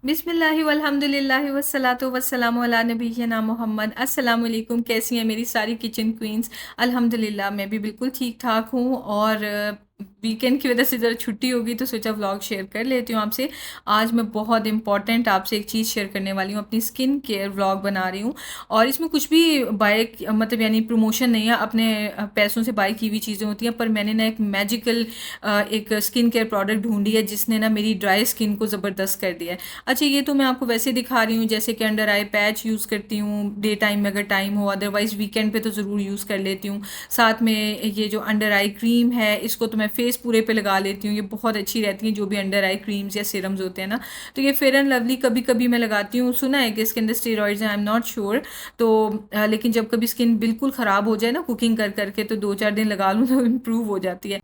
बिस्मिल्लाहि वल्हम्दुलिल्लाहि वस्सलातु वस्सलामु अला नबिय्यिना मोहम्मद। अस्सलाम वालेकुम। कैसी हैं मेरी सारी किचन क्वींस? अल्हम्दुलिल्लाह मैं भी बिल्कुल ठीक ठाक हूँ। और वीकेंड की वजह से ज़रा छुट्टी होगी तो सोचा व्लॉग शेयर कर लेती हूँ आपसे। आज मैं बहुत इंपॉर्टेंट आपसे एक चीज़ शेयर करने वाली हूँ, अपनी स्किन केयर व्लॉग बना रही हूँ। और इसमें कुछ भी बाय मतलब यानी प्रमोशन नहीं है, अपने पैसों से बाय की हुई चीज़ें होती हैं। पर मैंने ना एक मैजिकल एक स्किन केयर प्रोडक्ट ढूंढी है जिसने ना मेरी ड्राई स्किन को ज़बरदस्त कर दिया है। अच्छा, ये तो मैं आपको वैसे दिखा रही हूँ जैसे कि अंडर आई पैच यूज़ करती हूँ डे टाइम में अगर टाइम हो, अदरवाइज़ वीकेंड पे तो ज़रूर यूज़ कर लेती हूँ। साथ में ये जो अंडर आई क्रीम है इसको तो मैं फेस पूरे पे लगा लेती हूँ, ये बहुत अच्छी रहती है जो भी अंडर आई क्रीम्स या सीरम्स होते हैं ना। तो ये फेयर एंड लवली कभी कभी मैं लगाती हूँ, सुना है कि इसके अंदर स्टेरॉइड्स हैं, आई एम नॉट श्योर। तो लेकिन जब कभी स्किन बिल्कुल ख़राब हो जाए ना कुकिंग कर करके, तो 2-4 दिन लगा लूँ तो इम्प्रूव हो जाती है।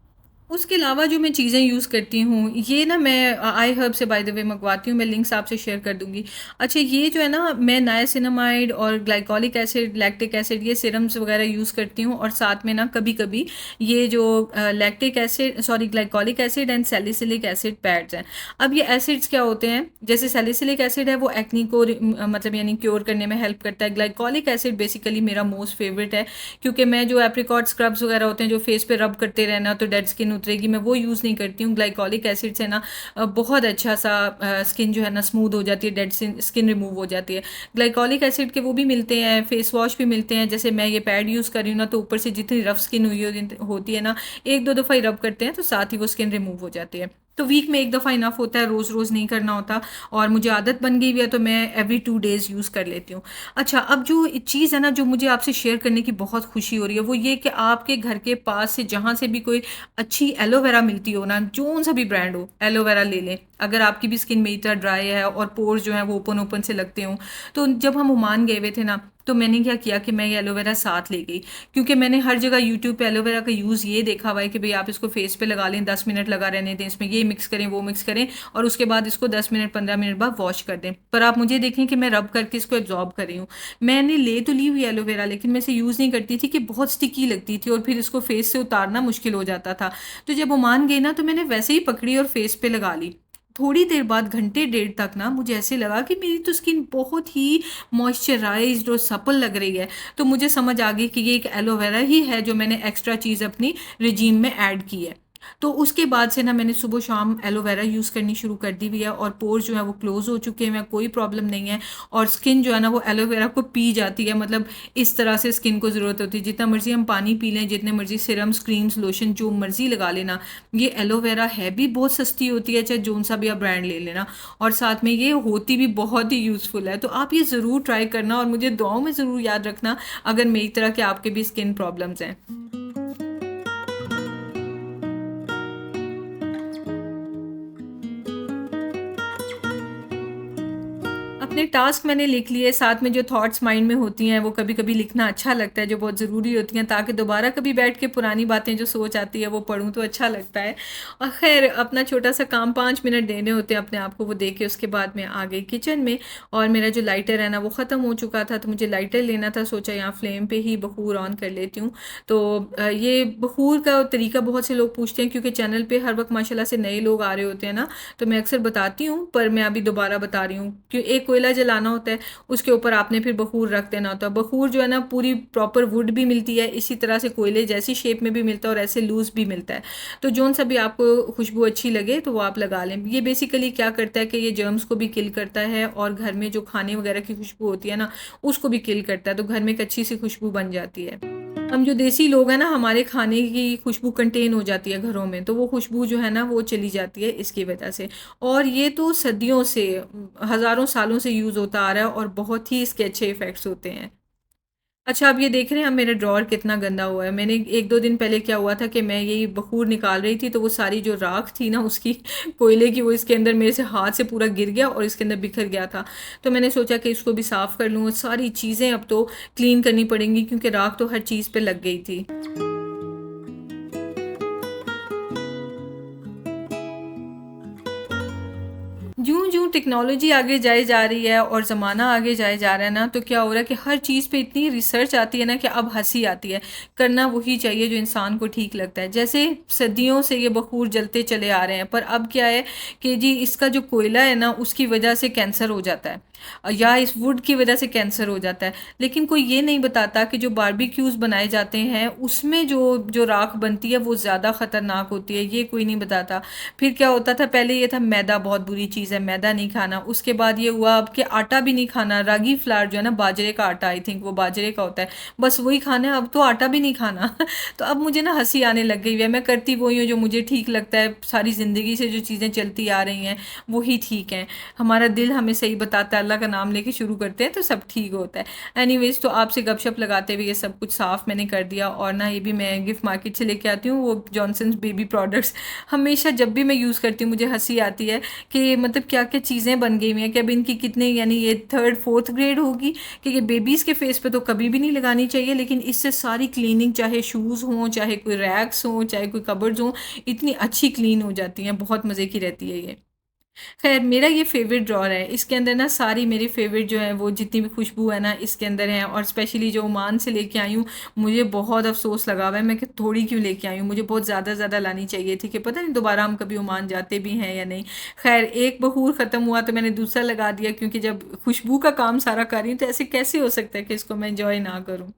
उसके अलावा जो मैं चीज़ें यूज़ करती हूँ ये ना मैं आई हर्ब से बाय द वे मंगवाती हूँ, मैं लिंक्स आपसे शेयर कर दूँगी। अच्छा, ये जो है ना मैं नायासिनामाइड और ग्लाइकोलिक एसिड, लैक्टिक एसिड ये सीरम्स वगैरह यूज़ करती हूँ। और साथ में ना कभी-कभी ये जो lactic acid sorry glycolic acid and salicylic acid pads हैं। अब ये एसिड्स क्या होते हैं? जैसे सैलिसिलिक एसिड है वो एक्नी को मतलब यानी क्योर करने में हेल्प करता है। ग्लाइकोलिक एसिड बेसिकली मेरा मोस्ट फेवरेट है, क्योंकि मैं जो एप्रिकॉट स्क्रब्स वगैरह होते हैं जो फेस पे रब करते रहना तो डेड स्किन उतरेगी, मैं वो यूज़ नहीं करती हूँ। ग्लाइकोलिक एसिड से ना बहुत अच्छा सा स्किन जो है ना स्मूथ हो जाती है, डेड स्किन रिमूव हो जाती है। ग्लाइकोलिक एसिड के वो भी मिलते हैं, फेस वॉश भी मिलते हैं। जैसे मैं ये पैड यूज़ कर रही हूँ ना, तो ऊपर से जितनी रफ स्किन हुई होती है ना, एक दो दफ़ा ही रब करते हैं तो साथ ही वो स्किन रिमूव हो जाती है। तो वीक में एक दफ़ा इनफ होता है, रोज़ रोज़ नहीं करना होता। और मुझे आदत बन गई हुई है तो मैं एवरी 2 डेज़ यूज़ कर लेती हूँ। अच्छा, अब जो चीज़ है ना जो मुझे आपसे शेयर करने की बहुत खुशी हो रही है वो ये कि आपके घर के पास से जहाँ से भी कोई अच्छी एलोवेरा मिलती हो ना, जोन सा भी ब्रांड हो, एलोवेरा ले लें। अगर आपकी भी स्किन मेरी तरह ड्राई है और पोर्स जो हैं वो ओपन ओपन से लगते हों, तो जब हम ओमान गए हुए थे ना, तो मैंने क्या किया कि मैं ये एलोवेरा साथ ले गई। क्योंकि मैंने हर जगह यूट्यूब पे एलोवेरा का यूज़ ये देखा हुआ है कि भाई आप इसको फेस पे लगा लें, 10 मिनट लगा रहने दें, इसमें ये मिक्स करें वो मिक्स करें, और उसके बाद इसको 10 मिनट 15 मिनट बाद वॉश कर दें। पर आप मुझे देखें कि मैं रब करके इसको एब्जॉर्ब कर रही हूँ। मैंने ले तो ली हुई एलोवेरा, लेकिन मैं इसे यूज़ नहीं करती थी कि बहुत स्टिकी लगती थी और फिर इसको फेस से उतारना मुश्किल हो जाता था। तो जब ओमान गई ना तो मैंने वैसे ही पकड़ी और फेस पे लगा ली। थोड़ी देर बाद घंटे डेढ़ तक ना मुझे ऐसे लगा कि मेरी तो स्किन बहुत ही मॉइस्चराइज्ड और सपल लग रही है। तो मुझे समझ आ गई कि ये एक एलोवेरा ही है जो मैंने एक्स्ट्रा चीज़ अपनी रिजीम में ऐड की है। तो उसके बाद से ना मैंने सुबह शाम एलोवेरा यूज़ करनी शुरू कर दी हुई है, और पोर्स जो है वो क्लोज हो चुके हैं, कोई प्रॉब्लम नहीं है। और स्किन जो है ना वो एलोवेरा को पी जाती है, मतलब इस तरह से स्किन को ज़रूरत होती है। जितना मर्जी हम पानी पी लें, जितने मर्जी सिरम्स क्रीम्स लोशन जो मर्जी लगा लेना, ये एलोवेरा है भी बहुत सस्ती होती है, चाहे जोन सा भी आप ब्रांड ले लेना। और साथ में ये होती भी बहुत ही यूज़फुल है। तो आप ये ज़रूर ट्राई करना और मुझे दुआओं में ज़रूर याद रखना अगर मेरी तरह के आपके भी स्किन प्रॉब्लम्स हैं। अपने टास्क मैंने लिख लिए, साथ में जो थॉट्स माइंड में होती हैं वो कभी-कभी लिखना अच्छा लगता है, जो बहुत ज़रूरी होती हैं, ताकि दोबारा कभी बैठ के पुरानी बातें जो सोच आती है वो पढूँ तो अच्छा लगता है। और ख़ैर अपना छोटा-सा काम 5 मिनट देने होते हैं अपने आप को, वो दे के उसके बाद मैं आ गई किचन में। और मेरा जो लाइटर है ना वो ख़त्म हो चुका था, तो मुझे लाइटर लेना था, सोचा यहाँ फ्लेम पे ही बख़ूर ऑन कर लेती हूँ। तो ये बख़ूर का तरीका बहुत से लोग पूछते हैं, क्योंकि चैनल पे हर वक़्त माशाल्लाह से नए लोग आ रहे होते हैं ना, तो मैं अक्सर बताती हूँ, पर मैं अभी दोबारा बता रही हूँ कि एक कोयला जलाना होता है, उसके ऊपर आपने फिर बख़ूर रख देना होता है। बख़ूर जो है ना पूरी प्रॉपर वुड भी मिलती है, इसी तरह से कोयले जैसी शेप में भी मिलता है और ऐसे लूज़ भी मिलता है। तो जौन सा भी आपको खुशबू अच्छी लगे तो वो आप लगा लें। ये बेसिकली क्या करता है कि ये जर्म्स को भी किल करता है, और घर में जो खाने वगैरह की खुशबू होती है ना उसको भी किल करता है, तो घर में एक अच्छी सी खुशबू बन जाती है। हम जो देसी लोग हैं ना, हमारे खाने की खुशबू कंटेन हो जाती है घरों में, तो वो खुशबू जो है ना वो चली जाती है इसकी वजह से। और ये तो सदियों से हज़ारों सालों से यूज़ होता आ रहा है और बहुत ही इसके अच्छे इफ़ेक्ट्स होते हैं। अच्छा, आप ये देख रहे हैं मेरा ड्रॉवर कितना गंदा हुआ है। मैंने 1-2 दिन पहले क्या हुआ था कि मैं यही बख़ूर निकाल रही थी, तो वो सारी जो राख थी ना उसकी कोयले की, वो इसके अंदर मेरे से हाथ से पूरा गिर गया और इसके अंदर बिखर गया था। तो मैंने सोचा कि इसको भी साफ़ कर लूँ, सारी चीज़ें अब तो क्लीन करनी पड़ेंगी, क्योंकि राख तो हर चीज़ पे लग गई थी। जूँ-जूँ यूँ टेक्नोलॉजी आगे जाए जा रही है और ज़माना आगे जाए जा रहा है ना, तो क्या हो रहा है कि हर चीज़ पे इतनी रिसर्च आती है ना कि अब हँसी आती है। करना वही चाहिए जो इंसान को ठीक लगता है। जैसे सदियों से ये बख़ूर जलते चले आ रहे हैं, पर अब क्या है कि जी इसका जो कोयला है ना, उसकी वजह से कैंसर हो जाता है, या इस वुड की वजह से कैंसर हो जाता है। लेकिन कोई ये नहीं बताता कि जो बारबेक्यूज़ बनाए जाते हैं, उसमें जो जो राख बनती है वो ज़्यादा ख़तरनाक होती है, ये कोई नहीं बताता। फिर क्या होता था, पहले ये था मैदा बहुत बुरी चीज़ है, मैदा नहीं खाना। उसके बाद ये हुआ अब कि आटा भी नहीं खाना, रागी फ्लावर जो है ना, बाजरे का आटा, आई थिंक वो बाजरे का होता है, बस वही खाना है, अब तो आटा भी नहीं खाना। तो अब मुझे ना हँसी आने लग गई है। मैं करती वही हूँ जो मुझे ठीक लगता है, सारी ज़िंदगी से जो चीज़ें चलती आ रही हैं वही ठीक हैं। हमारा दिल हमें सही बताता है, अल्लाह का नाम लेके शुरू करते हैं तो सब ठीक होता है। एनीवेज़, तो आपसे गपशप लगाते हुए ये सब कुछ साफ़ मैंने कर दिया। और ना ये भी मैं गिफ्ट मार्केट से लेके आती हूँ, वो जॉनसन्स बेबी प्रोडक्ट्स। हमेशा जब भी मैं यूज़ करती हूँ मुझे हँसी आती है कि मतलब क्या-क्या चीज़ें बन गई हुई हैं कि अब इनकी कितने, यानी ये 3rd 4th ग्रेड होगी कि ये बेबीज़ के फेस पे तो कभी भी नहीं लगानी चाहिए, लेकिन इससे सारी क्लीनिंग, चाहे शूज़ हों, चाहे कोई रैक्स हों, चाहे कोई कबर्ड्स हों, इतनी अच्छी क्लीन हो जाती हैं, बहुत मज़े की रहती है ये। ख़ैर, मेरा ये फ़ेवरेट ड्रॉअर है, इसके अंदर ना सारी मेरी फ़ेवरेट जो है वो जितनी भी खुशबू है ना इसके अंदर हैं। और स्पेशली जो ओमान से लेके आई हूँ, मुझे बहुत अफ़सोस लगा हुआ है मैं कि थोड़ी क्यों लेके आई हूँ, मुझे बहुत ज़्यादा लानी चाहिए थी कि पता नहीं दोबारा हम कभी ओमान जाते भी हैं या नहीं। ख़ैर, एक बख़ूर ख़त्म हुआ तो मैंने दूसरा लगा दिया, क्योंकि जब खुशबू का काम सारा कर रही हूँ तो ऐसे कैसे हो सकता है कि इसको मैं एन्जॉय ना करूँ।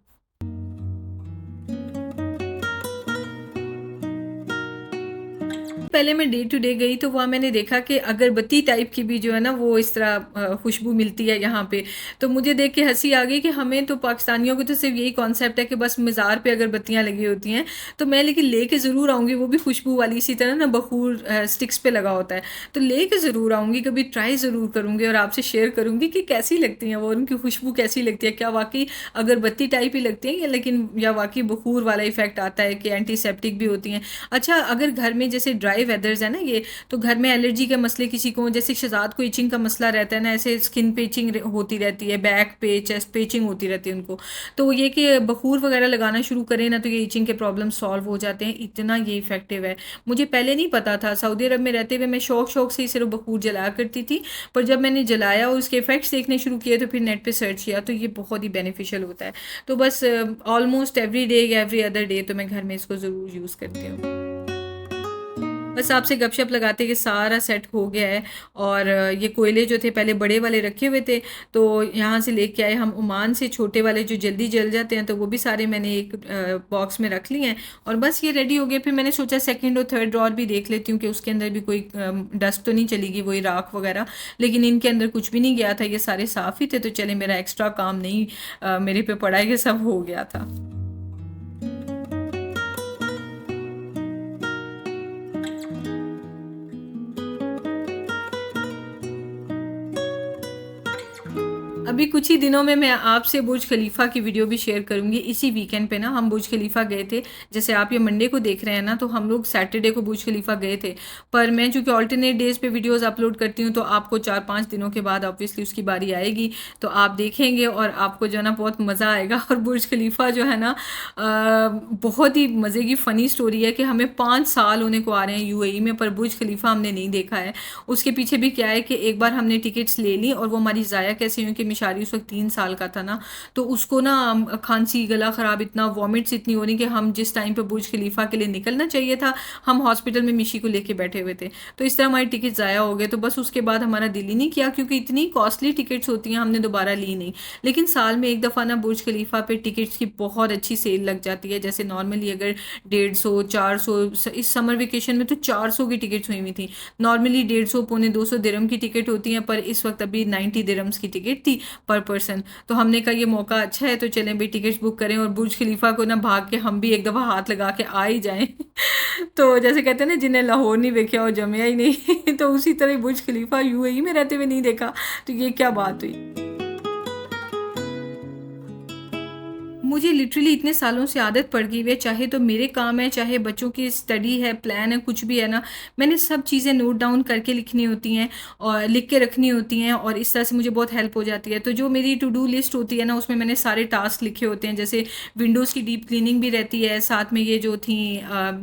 पहले मैं डे टू डे गई तो वहाँ मैंने देखा कि अगरबत्ती टाइप की भी जो है ना वो इस तरह खुशबू मिलती है यहाँ पे। तो मुझे देख के हँसी आ गई कि हमें तो पाकिस्तानियों को तो सिर्फ़ यही कॉन्सेप्ट है कि बस मज़ार पे अगरबत्तियाँ लगी होती हैं। तो मैं लेकिन लेके ज़रूर आऊँगी, वो भी खुशबू वाली, इसी तरह ना बख़ूर स्टिक्स पे लगा होता है। तो लेके ज़रूर आऊँगी, कभी ट्राई ज़रूर करूँगी और आपसे शेयर करूँगी कि कैसी लगती हैं वो, उनकी खुशबू कैसी लगती है। क्या वाक़ई अगरबत्ती टाइप ही लगती हैं, या लेकिन या वाक़ई बख़ूर वाला इफ़ेक्ट आता है कि एंटीसेप्टिक भी होती हैं। अच्छा, अगर घर में जैसे ड्राई वेदर्स है ना ये, तो घर में एलर्जी के मसले किसी को, जैसे शहज़ाद को इचिंग का मसला रहता है ना, ऐसे स्किन पे इचिंग होती रहती है, बैक पे, चेस्ट पे इचिंग होती रहती है उनको, तो ये कि बख़ूर वगैरह लगाना शुरू करें ना तो ये इचिंग के प्रॉब्लम सॉल्व हो जाते हैं। इतना ये इफ़ेक्टिव है, मुझे पहले नहीं पता था। सऊदी अरब में रहते हुए मैं शौक से ही सिर्फ बख़ूर जलाया करती थी, पर जब मैंने जलाया और उसके इफ़ेक्ट्स देखने शुरू किए तो फिर नेट पे सर्च किया तो ये बहुत ही बेनिफिशियल होता है। तो बस ऑलमोस्ट एवरी डे या एवरी अदर डे तो मैं घर में इसको ज़रूर यूज़ करती हूँ। बस आपसे गपशप लगाते कि सारा सेट हो गया है। और ये कोयले जो थे पहले बड़े वाले रखे हुए थे, तो यहाँ से लेके आए हम ओमान से, छोटे वाले जो जल्दी जल जाते हैं, तो वो भी सारे मैंने एक बॉक्स में रख लिए हैं। और बस ये रेडी हो गए। फिर मैंने सोचा सेकंड और थर्ड ड्रॉअर भी देख लेती हूँ कि उसके अंदर भी कोई डस्ट तो नहीं चलेगी, वही राख वगैरह, लेकिन इनके अंदर कुछ भी नहीं गया था, ये सारे साफ़ ही थे। तो चले, मेरा एक्स्ट्रा काम नहीं मेरे पे पड़ा है, कि सब हो गया था। अभी कुछ ही दिनों में मैं आपसे बुर्ज खलीफा की वीडियो भी शेयर करूँगी। इसी वीकेंड पे ना हम बुर्ज खलीफा गए थे। जैसे आप ये मंडे को देख रहे हैं ना, तो हम लोग सैटरडे को बुर्ज खलीफा गए थे। पर मैं चूँकि अल्टरनेट डेज़ पे वीडियोज़ अपलोड करती हूँ, तो आपको 4-5 दिनों के बाद ऑब्वियसली उसकी बारी आएगी। तो आप देखेंगे और आपको जो है ना बहुत मज़ा आएगा। और बुर्ज खलीफा जो है ना बहुत ही मज़े की फ़नी स्टोरी है कि हमें 5 साल होने को आ रहे हैं यूएई में, पर बुर्ज खलीफा हमने नहीं देखा है। उसके पीछे भी क्या है कि एक बार हमने टिकट्स ले ली और वो हमारी ज़ाया कैसे हुई कि मिशारी उस वक़्त 3 साल का था ना, तो उसको ना खाँसी, गला ख़राब, इतना वॉमिट्स इतनी हो रही कि हम जिस टाइम पे बुर्ज खलीफा के लिए निकलना चाहिए था, हम हॉस्पिटल में मिशी को लेके बैठे हुए थे। तो इस तरह हमारे टिकट ज़ाया हो गए। तो बस उसके बाद हमारा दिल ही नहीं किया, क्योंकि इतनी कॉस्टली टिकट्स होती हैं, हमने दोबारा ली नहीं। लेकिन साल में एक दफ़ा ना बुर्ज खलीफा पे टिकट्स की बहुत अच्छी सेल लग जाती है। जैसे नॉर्मली अगर 150, 400, इस समर वेकेशन में तो 400 की टिकट्स हुई हुई थी। नॉर्मली 150 पौने 200 दिरहम की टिकट होती हैं, पर इस वक्त अभी 90 दिरहम्स की टिकट थी पर पर्सन। तो हमने कहा ये मौका अच्छा है, तो चलें भाई टिकट्स बुक करें और बुर्ज खलीफा को ना भाग के हम भी एक दफ़ा हाथ लगा के आ ही जाएं। तो जैसे कहते हैं ना, जिन्हें लाहौर नहीं देखा और जमिया ही नहीं। तो उसी तरह बुर्ज खलीफा यूएई में रहते हुए नहीं देखा, तो ये क्या बात हुई। मुझे लिटरली इतने सालों से आदत पड़ गई हुई है, चाहे तो मेरे काम है, चाहे बच्चों की स्टडी है, प्लान है, कुछ भी है ना, मैंने सब चीज़ें नोट डाउन करके लिखनी होती हैं और लिख के रखनी होती हैं, और इस तरह से मुझे बहुत हेल्प हो जाती है। तो जो मेरी टू डू लिस्ट होती है ना, उसमें मैंने सारे टास्क लिखे होते हैं, जैसे विंडोज़ की डीप क्लीनिंग भी रहती है, साथ में ये जो थी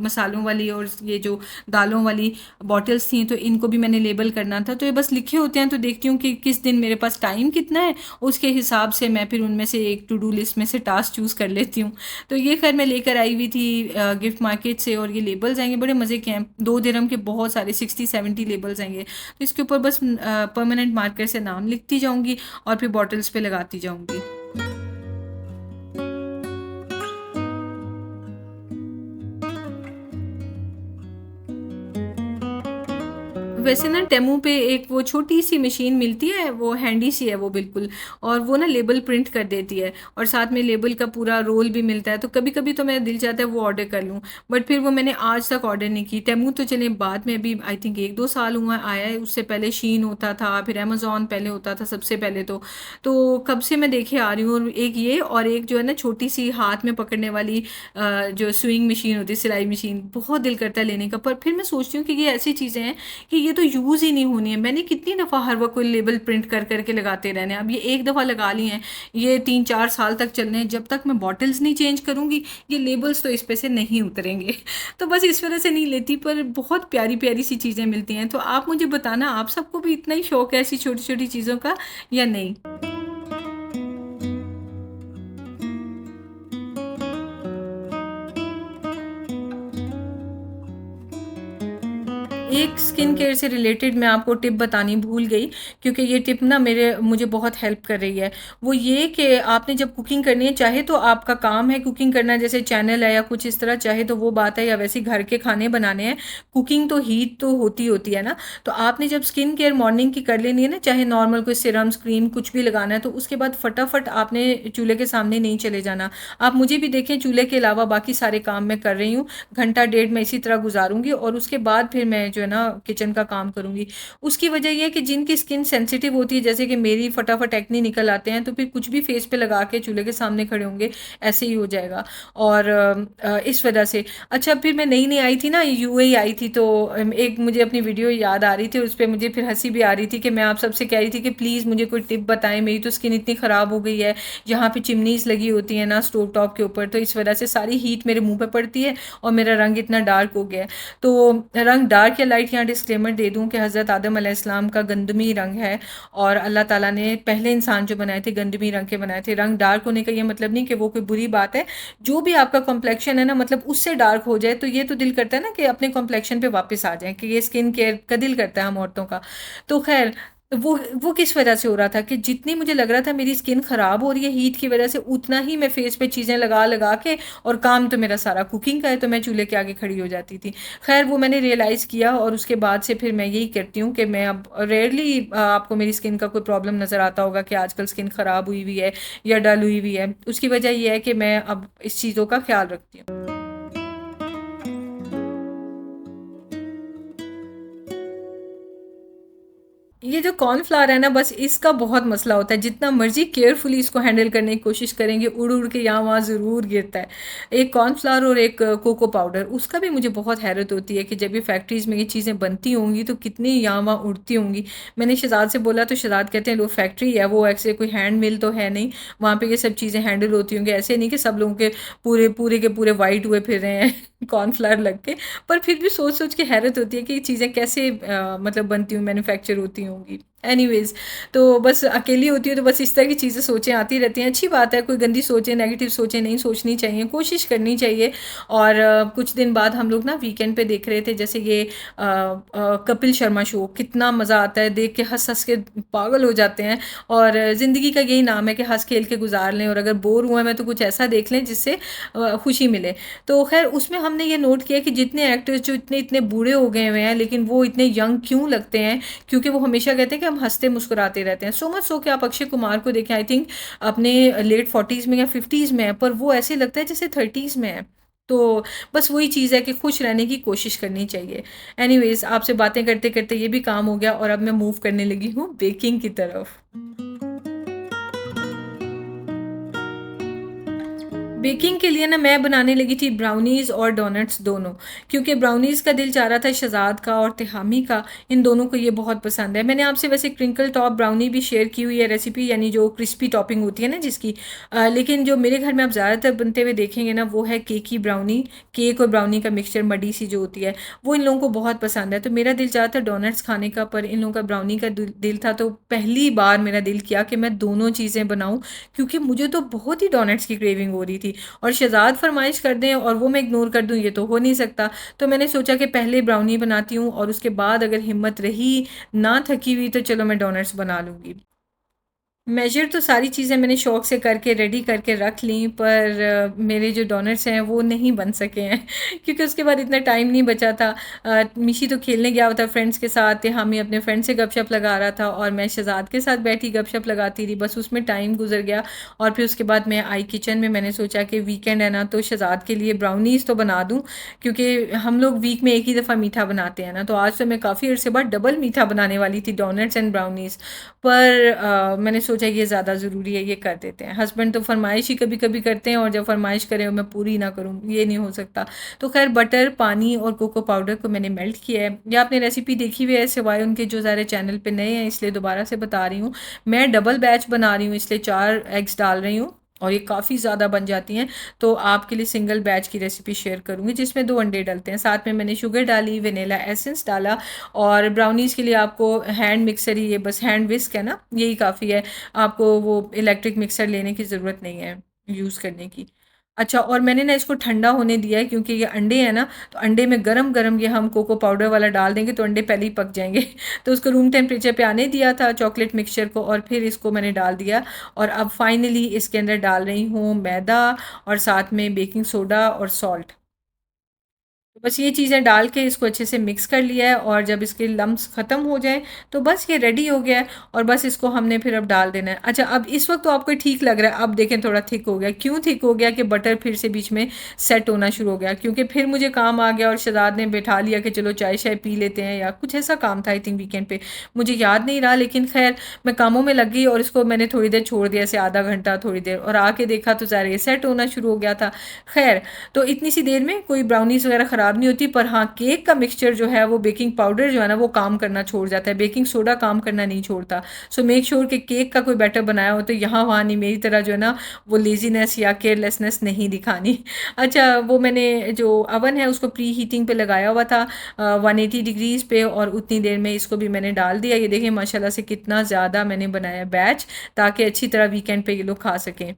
मसालों वाली और ये जो दालों वाली बॉटल्स थी, तो इनको भी मैंने लेबल करना था। तो ये बस लिखे होते हैं, तो देखती हूँ कि किस दिन मेरे पास टाइम कितना है, उसके हिसाब से मैं फिर उनमें से एक टू डू लिस्ट में से टास्क चूज़ कर लेती हूँ। तो ये खैर मैं लेकर आई हुई थी गिफ्ट मार्केट से, और ये लेबल्स आएंगे बड़े मज़े के हैं, 2 दिरहम के बहुत सारे 60-70 लेबल्स आएंगे। तो इसके ऊपर बस परमानेंट मार्कर से नाम लिखती जाऊँगी और फिर बॉटल्स पे लगाती जाऊँगी। वैसे ना टेमू पे एक वो छोटी सी मशीन मिलती है, वो हैंडी सी है वो बिल्कुल, और वो ना लेबल प्रिंट कर देती है, और साथ में लेबल का पूरा रोल भी मिलता है। तो कभी कभी तो मेरा दिल चाहता है वो ऑर्डर कर लूँ, बट फिर वो मैंने आज तक ऑर्डर नहीं की। टेमू तो चले बाद में, अभी आई थिंक 1-2 साल हुआ आया है, उससे पहले शीन होता था, फिर अमेजोन पहले होता था सबसे पहले तो कब से मैं देखे आ रही हूँ। और एक ये, और एक जो है ना छोटी सी हाथ में पकड़ने वाली जो स्विंग मशीन होती है, सिलाई मशीन, बहुत दिल करता है लेने का, पर फिर मैं सोचती हूँ कि ये ऐसी चीज़ें हैं कि ये तो यूज़ ही नहीं होनी है। मैंने कितनी दफ़ा हर वक्त कोई लेबल प्रिंट कर करके लगाते रहने हैं। अब ये एक दफ़ा लगा लिए हैं, ये 3-4 साल तक चलने हैं, जब तक मैं बॉटल्स नहीं चेंज करूँगी ये लेबल्स तो इस पे से नहीं उतरेंगे। तो बस इस वजह से नहीं लेती, पर बहुत प्यारी प्यारी सी चीज़ें मिलती हैं। तो आप मुझे बताना, आप सबको भी इतना ही शौक है ऐसी छोटी छोटी चीज़ों का, या नहीं? एक स्किन केयर से रिलेटेड मैं आपको टिप बतानी भूल गई, क्योंकि ये टिप ना मेरे मुझे बहुत हेल्प कर रही है। वो ये कि आपने जब कुकिंग करनी है, चाहे तो आपका काम है कुकिंग करना, जैसे चैनल है या कुछ इस तरह, चाहे तो वो बात है, या वैसे घर के खाने बनाने हैं, कुकिंग तो हीट तो होती होती है ना। तो आपने जब स्किन केयर मॉर्निंग की कर लेनी है ना, चाहे नॉर्मल कोई सिरम्स क्रीम कुछ भी लगाना है, तो उसके बाद फटाफट आपने चूल्हे के सामने नहीं चले जाना। आप मुझे भी देखें, चूल्हे के अलावा बाकी सारे काम मैं कर रही हूँ, घंटा डेढ़ मैं इसी तरह गुजारूंगी, और उसके बाद फिर मैं जो है ना किचन का काम करूंगी। उसकी वजह ये है कि जिनकी स्किन सेंसिटिव होती है, जैसे कि मेरी, फटाफट एक्ने निकल आते हैं, तो फिर कुछ भी फेस पे लगा के चूल्हे के सामने खड़े होंगे, ऐसे ही हो जाएगा। और इस वजह से, अच्छा, फिर मैं नई नई आई थी ना, यूएई आई थी, तो एक मुझे अपनी वीडियो याद आ रही थी, उस पर मुझे फिर हंसी भी आ रही थी कि मैं आप सबसे कह रही थी कि प्लीज़ मुझे कोई टिप बताएं, मेरी तो स्किन इतनी ख़राब हो गई है, यहाँ पे चिमनीज लगी होती है ना स्टोव टॉप के ऊपर, तो इस वजह से सारी हीट मेरे मुंह पे पड़ती है, और मेरा रंग इतना डार्क हो गया है। तो रंग डार्क या लाइट, यहाँ डिस्क्लेमर दे दूं कि हज़रत आदम अलैहिस्सलाम का गंदमी रंग है, और अल्लाह ताला ने पहले इंसान जो बनाए थे गंदमी रंग के बनाए थे। रंग डार्क होने का ये मतलब नहीं कि वो कोई बुरी बात है। जो भी आपका कॉम्प्लेक्शन है ना, मतलब उससे डार्क हो जाए, तो ये तो दिल करता है ना कि अपने कॉम्प्लेक्शन पे वापस आ जाए, कि ये स्किन केयर का दिल करता है हम औरतों का। तो खैर, वो किस वजह से हो रहा था कि जितनी मुझे लग रहा था मेरी स्किन खराब हो रही है हीट की वजह से, उतना ही मैं फेस पे चीज़ें लगा लगा के, और काम तो मेरा सारा कुकिंग का है, तो मैं चूल्हे के आगे खड़ी हो जाती थी। खैर, वो मैंने रियलाइज़ किया, और उसके बाद से फिर मैं यही करती हूँ कि मैं अब रेयरली, आपको मेरी स्किन का कोई प्रॉब्लम नज़र आता होगा कि आजकल स्किन ख़राब हुई हुई है या डल हुई हुई है, उसकी वजह यह है कि मैं अब इस चीज़ों का ख्याल रखती हूँ। ये जो कॉर्नफ्लावर है ना, बस इसका बहुत मसला होता है, जितना मर्जी केयरफुली इसको हैंडल करने की कोशिश करेंगे, उड़ उड़ के यहाँ वहाँ ज़रूर गिरता है। एक कॉर्नफ्लावर और एक कोको पाउडर, उसका भी मुझे बहुत हैरत होती है कि जब ये फैक्ट्रीज़ में ये चीज़ें बनती होंगी तो कितनी यहाँ वहाँ उड़ती होंगी। मैंने शहजाद से बोला, तो शहजाद कहते हैं लो फैक्ट्री है वो, ऐसे कोई हैंड मिल तो है नहीं, वहाँ पे ये सब चीज़ें हैंडल होती होंगी। ऐसे नहीं कि सब लोगों के पूरे पूरे के पूरे वाइट हुए फिर रहे हैं कॉर्नफ्लावर लग के। पर फिर भी सोच सोच के हैरत होती है कि ये चीज़ें कैसे मतलब बनती हूँ, मैन्युफैक्चर होती होंगी। एनीवेज, तो बस अकेली होती हूँ, तो बस इस तरह की चीज़ें सोचें आती रहती हैं। अच्छी बात है, कोई गंदी सोचें, नेगेटिव सोचें नहीं सोचनी चाहिए, कोशिश करनी चाहिए। और कुछ दिन बाद हम लोग ना वीकेंड पे देख रहे थे, जैसे ये कपिल शर्मा शो, कितना मज़ा आता है देख के, हंस हंस के पागल हो जाते हैं। और ज़िंदगी का यही नाम है कि हंस खेल के गुजार लें, और अगर बोर हुए हैं तो कुछ ऐसा देख लें जिससे खुशी मिले। तो खैर, उसमें हमने ये नोट किया कि जितने एक्टर्स जो इतने इतने बूढ़े हो गए हुए हैं, लेकिन वो इतने यंग क्यों लगते हैं, क्योंकि वो हमेशा कहते हैं कि हम हंसते मुस्कुराते रहते हैं। सो मच सो कि आप अक्षय कुमार को देखें, आई थिंक अपने लेट 40s में या 50s में है, पर वो ऐसे लगता है जैसे 30s में है। तो बस वही चीज़ है कि खुश रहने की कोशिश करनी चाहिए। एनीवेज, आपसे बातें करते करते ये भी काम हो गया, और अब मैं मूव करने लगी हूँ बेकिंग की तरफ। बेकिंग के लिए ना मैं बनाने लगी थी ब्राउनीज़ और डोनट्स दोनों, क्योंकि ब्राउनीज़ का दिल चाह रहा था शहज़ाद का और तिहामी का, इन दोनों को ये बहुत पसंद है। मैंने आपसे वैसे क्रिंकल टॉप ब्राउनी भी शेयर की हुई है रेसिपी, यानी जो क्रिस्पी टॉपिंग होती है ना जिसकी, लेकिन जो मेरे घर में आप ज़्यादातर बनते हुए देखेंगे ना वो है केक की ब्राउनी। केक और ब्राउनी का मिक्सचर मडी सी जो होती है वो इन लोगों को बहुत पसंद है। तो मेरा दिल चाह था डोनट्स खाने का, पर इन लोगों का ब्राउनी का दिल था, तो पहली बार मेरा दिल किया कि मैं दोनों चीज़ें बनाऊँ, क्योंकि मुझे तो बहुत ही डोनट्स की क्रेविंग हो रही थी और शहज़ाद फरमाइश कर दें और वो मैं इग्नोर कर दूँ, ये तो हो नहीं सकता। तो मैंने सोचा कि पहले ब्राउनी बनाती हूँ और उसके बाद अगर हिम्मत रही, ना थकी हुई, तो चलो मैं डोनट्स बना लूँगी। मेजर तो सारी चीज़ें मैंने शौक़ से करके रेडी करके रख ली, पर मेरे जो डोनट्स हैं वो नहीं बन सके हैं क्योंकि उसके बाद इतना टाइम नहीं बचा था। मिशी तो खेलने गया हुआ था फ्रेंड्स के साथ, हामी अपने फ्रेंड से गपशप लगा रहा था और मैं शहज़ाद के साथ बैठी गपशप लगाती रही, बस उसमें टाइम गुजर गया। और फिर उसके बाद मैं आई किचन में, मैंने सोचा कि वीकेंड है ना, तो शहज़ाद के लिए ब्राउनीज़ तो बना दूँ, क्योंकि हम लोग वीक में एक ही दफ़ा मीठा बनाते हैं ना। तो आज तो मैं काफ़ी अर्से बाद डबल मीठा बनाने वाली थी, डोनट्स एंड ब्राउनीज़, पर मैंने सोचा ये ज़्यादा ज़रूरी है, ये कर देते हैं। हस्बैंड तो फरमाइश ही कभी कभी करते हैं और जब फरमाइश करें और मैं पूरी ना करूँ, ये नहीं हो सकता। तो खैर बटर, पानी और कोको पाउडर को मैंने मेल्ट किया है। या आपने रेसिपी देखी हुई है, सिवाय उनके जो सारे चैनल पे नए हैं इसलिए दोबारा से बता रही हूँ। मैं डबल बैच बना रही हूँ, इसलिए 4 एग्स डाल रही हूँ और ये काफ़ी ज़्यादा बन जाती हैं। तो आपके लिए सिंगल बैच की रेसिपी शेयर करूँगी जिसमें 2 अंडे डलते हैं। साथ में मैंने शुगर डाली, वेनिला एसेंस डाला और ब्राउनीज़ के लिए आपको हैंड मिक्सर ही, ये बस हैंड विस्क है ना, यही काफ़ी है। आपको वो इलेक्ट्रिक मिक्सर लेने की ज़रूरत नहीं है यूज़ करने की। अच्छा, और मैंने ना इसको ठंडा होने दिया है, क्योंकि ये अंडे हैं ना, तो अंडे में गरम-गरम ये हम कोको पाउडर वाला डाल देंगे तो अंडे पहले ही पक जाएँगे। तो उसको रूम टेम्परेचर पे आने दिया था चॉकलेट मिक्सचर को, और फिर इसको मैंने डाल दिया। और अब फाइनली इसके अंदर डाल रही हूँ मैदा और साथ में बेकिंग सोडा और सॉल्ट। तो बस ये चीज़ें डाल के इसको अच्छे से मिक्स कर लिया है और जब इसके लम्स ख़त्म हो जाएँ तो बस ये रेडी हो गया है और बस इसको हमने फिर अब डाल देना है। अच्छा, अब इस वक्त तो आपको ठीक लग रहा है, अब देखें थोड़ा थिक हो गया। क्यों थिक हो गया? कि बटर फिर से बीच में सेट होना शुरू हो गया, क्योंकि फिर मुझे काम आ गया और शहज़ाद ने बैठा लिया कि चलो चाय शाय पी लेते हैं, या कुछ ऐसा काम था आई थिंक वीकेंड पे, मुझे याद नहीं रहा। लेकिन खैर मैं कामों में लग गई और इसको मैंने थोड़ी देर छोड़ दिया, ऐसे आधा घंटा थोड़ी देर, और आके देखा तो ज़ाहिर ये सेट होना शुरू हो गया था। खैर, तो इतनी सी देर में कोई ब्राउनीज़ वगैरह ख़राब नहीं होती, पर हाँ केक का मिक्सचर जो है वो बेकिंग पाउडर जो है ना वो काम करना छोड़ जाता है, बेकिंग सोडा काम करना नहीं छोड़ता। सो मेक श्योर कि केक का कोई बैटर बनाया हो तो यहाँ वहाँ नहीं, मेरी तरह जो है ना वो लेजीनेस या केयरलेसनेस नहीं दिखानी। अच्छा, वो मैंने जो अवन है उसको प्री हीटिंग पे लगाया हुआ था 180 डिग्रीज़ पे, और उतनी देर में इसको भी मैंने डाल दिया। ये देखें माशाल्लाह से कितना ज़्यादा मैंने बनाया बैच, ताकि अच्छी तरह वीकेंड पे ये लोग खा सकें।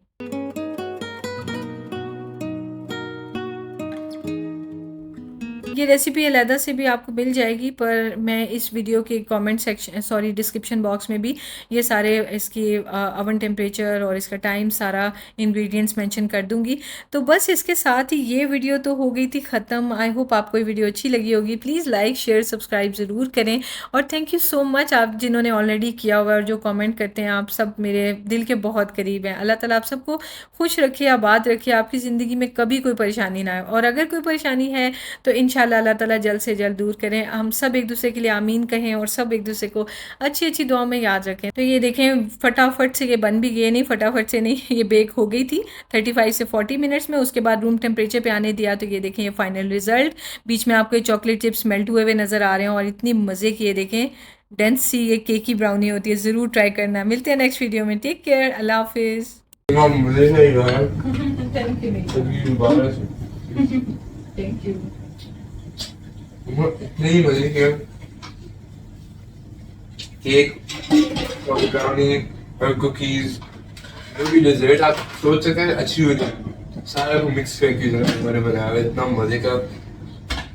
ये रेसिपी अलहदा से भी आपको मिल जाएगी, पर मैं इस वीडियो के comment section, sorry description box में भी ये सारे इसकी अवन टेम्परेचर और इसका टाइम, सारा इंग्रेडिएंट्स मेंशन कर दूंगी। तो बस इसके साथ ही ये वीडियो तो हो गई थी ख़त्म। आई होप आपको ये वीडियो अच्छी लगी होगी। प्लीज़ लाइक शेयर सब्सक्राइब ज़रूर करें, और थैंक यू सो मच आप जिन्होंने ऑलरेडी किया हुआ और जो कॉमेंट करते हैं, आप सब मेरे दिल के बहुत करीब हैं। अल्लाह ताला आप सबको खुश रखे, आबाद रखे, आपकी ज़िंदगी में कभी कोई परेशानी ना आए, और अगर कोई परेशानी है तो इंशाल्लाह अल्लाह ताला जल्द से जल्द दूर करें। हम सब एक दूसरे के लिए आमीन कहें और सब एक दूसरे को अच्छी अच्छी दुआओं में याद रखें। तो ये देखें फटाफट से ये बन भी गए, नहीं फटाफट से नहीं, ये बेक हो गई थी 35 से 40 मिनट्स में। उसके बाद रूम टेम्परेचर पे आने दिया, तो ये देखें ये फाइनल रिजल्ट। बीच में आपको ये चॉकलेट चिप्स मेल्ट हुए हुए नज़र आ रहे हैं और इतनी मज़े की, ये देखें डेंस सी ये केक की ब्राउनी होती है। ज़रूर ट्राई करना। मिलते हैं नेक्स्ट वीडियो में। टेक केयर, अल्लाह हाफिज़। Thank you. नहीं मजे के केक और ब्राउनी और कुकीज, जो भी डेजर्ट आप सोच सकते हैं अच्छी होती है, सारा को मिक्स करके जो मैंने बनाया है इतना मजे का।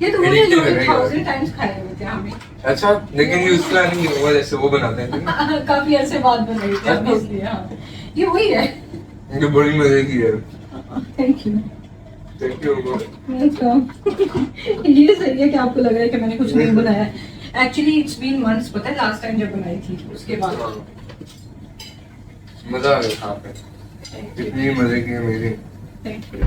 ये तो मैंने 1000 टाइम्स खाए हुए थे हमें। अच्छा, लेकिन ये उसका नहीं होगा जैसे वो बनाते हैं। काफी अरसे बाद बनाई थी इसलिए। हाँ, ये वही है। ये बड़ी मजे की है। Thank you. Thank you. ये सही है कि आपको लग रहा है कि मैंने कुछ नहीं बनाया। एक्चुअली इट्स बीन मंथ्स, पता है लास्ट टाइम जब बनाई थी उसके बाद। मजा आ गया खा के, इतनी मजे की है मेरी। Thank you.